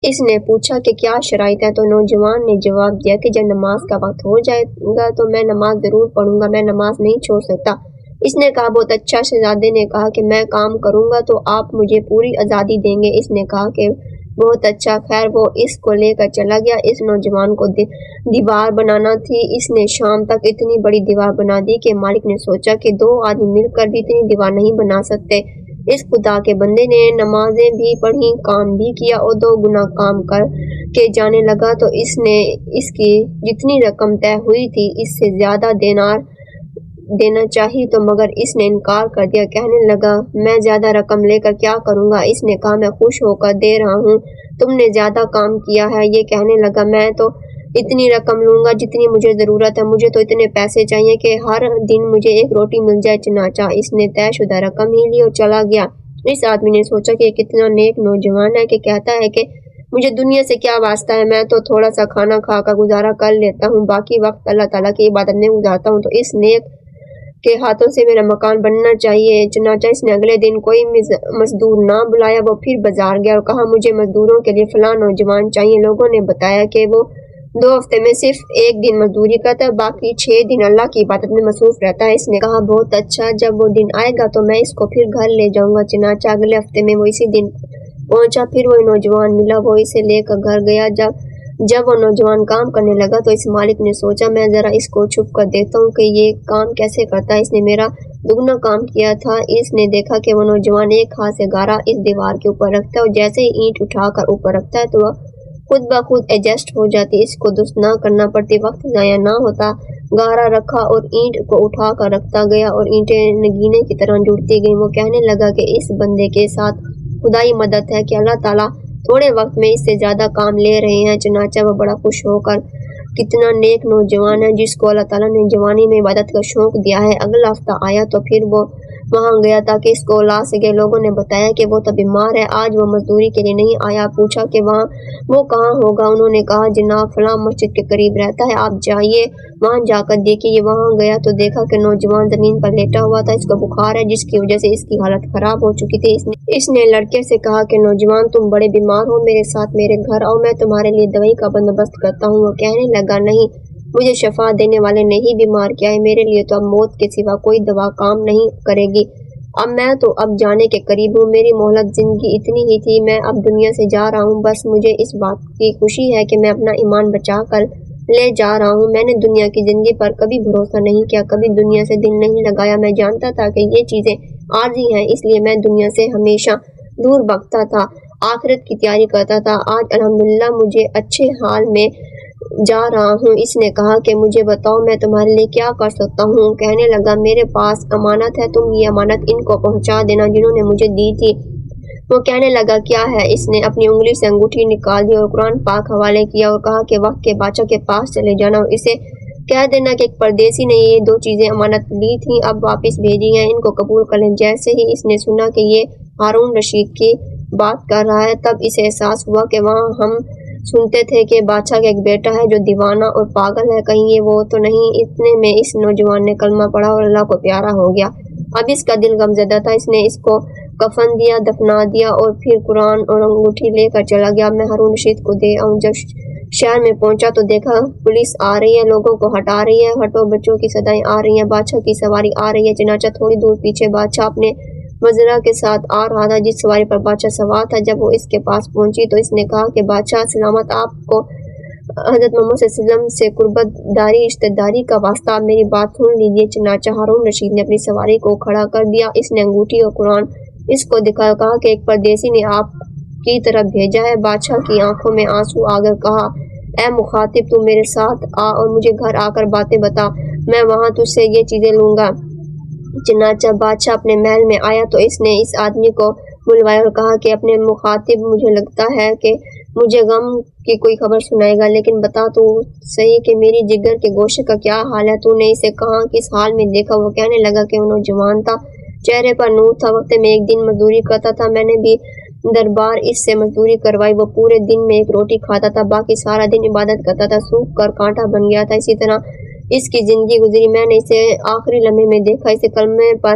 اس نے پوچھا کہ کیا شرائط ہے؟ تو نوجوان نے جواب دیا کہ جب نماز کا وقت ہو جائے گا تو میں نماز ضرور پڑھوں گا، میں نماز نہیں چھوڑ سکتا۔ اس نے کہا بہت اچھا۔ شہزادے نے کہا کہ میں کام کروں گا تو آپ مجھے پوری آزادی دیں گے؟ اس نے کہا کہ بہت اچھا۔ خیر وہ اس کو لے کر چلا گیا۔ اس نوجوان کو دیوار بنانا تھی۔ اس نے شام تک اتنی بڑی دیوار بنا دی کہ مالک نے سوچا کہ 2 آدمی مل کر بھی اتنی دیوار نہیں بنا سکتے۔ اس خدا کے بندے نے نمازیں بھی پڑھی، کام بھی کیا اور 2 گنا کام کر کے جانے لگا تو اس نے اس کی جتنی رقم طے ہوئی تھی اس سے زیادہ دینار دینا چاہی تو مگر اس نے انکار کر دیا۔ کہنے لگا میں زیادہ رقم لے کر کیا کروں گا؟ اس نے کہا میں خوش ہو کر دے رہا ہوں، تم نے زیادہ کام کیا ہے۔ یہ کہنے لگا میں تو اتنی رقم لوں گا جتنی مجھے ضرورت ہے، مجھے تو اتنے پیسے چاہیے کہ ہر دن مجھے 1 روٹی مل جائے۔ چنانچہ اس نے طے شدہ رقم ہی لی اور چلا گیا۔ اس آدمی نے سوچا کہ یہ کتنا نیک نوجوان ہے کہ کہتا ہے کہ مجھے دنیا سے کیا واسطہ ہے، میں تو تھوڑا سا کھانا کھا کر گزارا کر لیتا ہوں، باقی وقت اللہ تعالیٰ کی عبادت میں گزارتا ہوں، تو اس نیک کے ہاتھوں سے میرا مکان بننا چاہیے۔ چنانچہ اس نے اگلے دن کوئی مزدور نہ بلایا، وہ پھر بازار گیا اور کہا مجھے مزدوروں کے لیے فلاں نوجوان چاہیے۔ لوگوں نے بتایا کہ وہ 2 ہفتے میں صرف 1 دن مزدوری کرتا ہے، باقی 6 دن اللہ کی عبادت میں مصروف رہتا ہے۔ اس نے کہا بہت اچھا، جب وہ دن آئے گا تو میں اس کو پھر گھر لے جاؤں گا۔ چنانچہ اگلے ہفتے میں وہ اسی دن پہنچا، پھر وہ نوجوان ملا، وہ اسے لے کر گھر گیا۔ جب وہ نوجوان کام کرنے لگا تو اس مالک نے سوچا میں ذرا اس کو چھپ کر دیکھتا ہوں کہ یہ کام کیسے کرتا ہے، اس نے میرا دگنا کام کیا تھا۔ اس نے دیکھا کہ وہ نوجوان ایک ہاتھ سے گارا اس دیوار کے اوپر رکھتا ہے اور جیسے ہی اینٹ اٹھا کر اوپر رکھتا ہے تو وہ خود بخود ایڈجسٹ ہو جاتی، اس کو درست نہ کرنا پڑتی، وقت ضائع نہ ہوتا۔ گارا رکھا اور اینٹ کو اٹھا کر رکھتا گیا اور اینٹیں نگینے کی طرح جڑتی گئیں۔ وہ کہنے لگا کہ اس بندے کے ساتھ خدائی مدد ہے کہ اللہ تعالیٰ تھوڑے وقت میں اس سے زیادہ کام لے رہے ہیں۔ چنانچہ وہ بڑا خوش ہو کر کتنا نیک نوجوان ہے جس کو اللہ تعالیٰ نے جوانی میں عبادت کا شوق دیا ہے۔ اگلا ہفتہ آیا تو پھر وہ وہاں گیا تاکہ اس کو لا سکے۔ لوگوں نے بتایا کہ وہ تو بیمار ہے، آج وہ مزدوری کے لیے نہیں آیا۔ پوچھا کہ وہ کہاں ہوگا؟ انہوں نے کہا جناب فلاں مسجد کے قریب رہتا ہے، آپ جائیے وہاں جا کر دیکھیے۔ یہ وہاں گیا تو دیکھا کہ نوجوان زمین پر لیٹا ہوا تھا، اس کو بخار ہے جس کی وجہ سے اس کی حالت خراب ہو چکی تھی۔ اس نے لڑکے سے کہا کہ نوجوان تم بڑے بیمار ہو، میرے ساتھ میرے گھر آؤ، میں تمہارے لیے دوائی کا بندوبست کرتا ہوں۔ وہ کہنے لگا نہیں، مجھے شفا دینے والے نے ہی بیمار کیا ہے، میرے لیے تو اب موت کے سوا کوئی دوا کام نہیں کرے گی، اب میں تو اب جانے کے قریب ہوں، میری مہلت زندگی اتنی ہی تھی، میں اب دنیا سے جا رہا ہوں، بس مجھے اس بات کی خوشی ہے کہ میں اپنا ایمان بچا کر لے جا رہا ہوں۔ میں نے دنیا کی زندگی پر کبھی بھروسہ نہیں کیا، کبھی دنیا سے دل نہیں لگایا، میں جانتا تھا کہ یہ چیزیں عارضی ہیں، اس لیے میں دنیا سے ہمیشہ دور بھاگتا تھا، آخرت کی تیاری کرتا تھا۔ آج الحمدللہ مجھے اچھے حال میں جا رہا ہوں۔ اس نے کہا کہ مجھے بتاؤ میں تمہارے لیے کیا کر سکتا ہوں؟ کہنے لگا میرے پاس امانت ہے، تم یہ امانت ان کو پہنچا دینا جنہوں نے مجھے دی تھی۔ وہ کہنے لگا کیا ہے؟ اس نے اپنی انگلی سے انگوٹھی نکال دی اور قرآن پاک حوالے کیا اور کہا کہ وقت کے بادشاہ کے پاس چلے جانا اور اسے کہہ دینا کہ ایک پردیسی نے یہ 2 چیزیں امانت لی تھیں، اب واپس بھیجی ہیں، ان کو قبول کر لیں۔ جیسے ہی اس نے سنا کہ یہ ہارون رشید کی بات کر رہا ہے تب اسے احساس ہوا کہ وہاں ہم سنتے تھے کہ بادشاہ کا ایک بیٹا ہے جو دیوانہ اور پاگل ہے، کہیں یہ وہ تو نہیں؟ اتنے میں اس نوجوان نے کلمہ پڑھا اور اللہ کو پیارا ہو گیا۔ اب اس کا دل غمزدہ تھا، اس نے اس کو کفن دیا، دفنا دیا اور پھر قرآن اور انگوٹھی لے کر چلا گیا۔ میں ہارون رشید کو دے آؤں۔ جب شہر میں پہنچا تو دیکھا پولیس آ رہی ہے، لوگوں کو ہٹا رہی ہے، ہٹو، بچوں کی صدائیں آ رہی ہیں، بادشاہ کی سواری آ رہی ہے۔ چنانچہ تھوڑی دور پیچھے بادشاہ اپنے وزراء کے ساتھ آ رہا تھا، جس سواری پر بادشاہ سوار تھا۔ جب وہ اس کے پاس پہنچی تو اس نے کہا کہ بادشاہ سلامت، آپ کو حضرت محمد صلی اللہ علیہ وسلم سے قربت داری رشتہ داری کا واسطہ، آپ میری بات سن لیجیے۔ چنانچہ ہارون رشید نے اپنی سواری کو کھڑا کر دیا، اس نے انگوٹھی اور قرآن اس کو دکھایا، کہا کہ ایک پردیسی نے آپ کی طرف بھیجا ہے۔ بادشاہ کی آنکھوں میں آنسو آ گئے، کہا اے مخاطب تو میرے ساتھ آ اور مجھے گھر آ کر باتیں بتا، میں وہاں تجھ سے یہ چیزیں لوں گا۔ چنانچہ بادشاہ اپنے محل میں آیا تو اس نے اس آدمی کو بلوایا اور کہا کہ اپنے مخاطب مجھے لگتا ہے کہ مجھے غم کی کوئی خبر سنائے گا، لیکن بتا تو صحیح کہ میری جگر کے گوشے کا کیا حال ہے، تو نے اسے کہاں کس حال میں دیکھا؟ وہ کہنے لگا کہ وہ نوجوان تھا، چہرے پر نور تھا، وقت میں 1 دن مزدوری کرتا تھا، میں نے بھی دربار اس سے مزدوری کروائی، وہ پورے دن میں 1 روٹی کھاتا تھا، باقی سارا دن عبادت کرتا تھا، سوکھ کر کانٹا بن گیا تھا، اسی طرح اس کی زندگی گزری۔ میں نے اسے آخری لمحے میں دیکھا، اسے کلمے پر